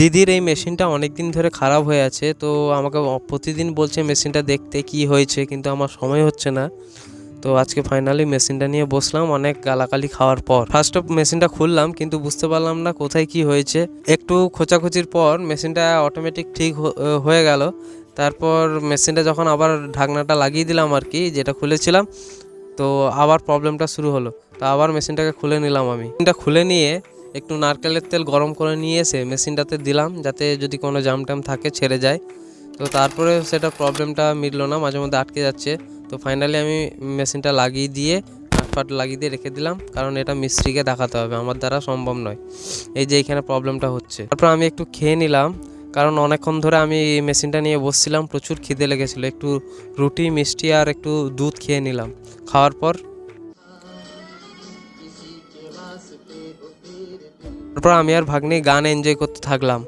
দিদির এই মেশিনটা অনেক দিন ধরে খারাপ হয়ে আছে, তো আমাকে প্রতিদিন বলছে মেশিনটা দেখতে কি হয়েছে, কিন্তু আমার সময় হচ্ছে না। তো আজকে ফাইনালি মেশিনটা নিয়ে বসলাম অনেক গালাগালি খাওয়ার পর। ফার্স্ট অফ মেশিনটা খুললাম, কিন্তু বুঝতে পারলাম না কোথায় কি হয়েছে। একটু খোঁচাখুচির পর মেশিনটা অটোমেটিক ঠিক হয়ে গেল। তারপর মেশিনটা যখন আবার ঢাকনাটা লাগিয়ে দিলাম আর কি, যেটা খুলেছিলাম, তো আবার প্রবলেমটা শুরু হলো। তো আবার মেশিনটাকে খুলে নিলাম। আমি মেশিনটা খুলে নিয়ে একটু নারকেলের তেল গরম করে নিয়ে এসে মেশিনটাতে দিলাম, যাতে যদি কোনো জাম টাম থাকে ছেড়ে যায়। তো তারপরে সেটা প্রবলেমটা মিটলো না, মাঝে মধ্যে আটকে যাচ্ছে। তো ফাইনালি আমি মেশিনটা লাগিয়ে দিয়ে নাটপাট লাগিয়ে দিয়ে রেখে দিলাম, কারণ এটা মিস্ত্রিকে দেখাতে হবে, আমার দ্বারা সম্ভব নয়। এই যে এইখানে প্রবলেমটা হচ্ছে। তারপর আমি একটু খেয়ে নিলাম, কারণ অনেকক্ষণ ধরে আমি মেশিনটা নিয়ে বসছিলাম, প্রচুর খিদে লেগেছিলো। একটু রুটি মিষ্টি আর একটু দুধ খেয়ে নিলাম। খাওয়ার পর তারপর আমি আর ভাগ্নি গান এনজয় করতে থাকলাম।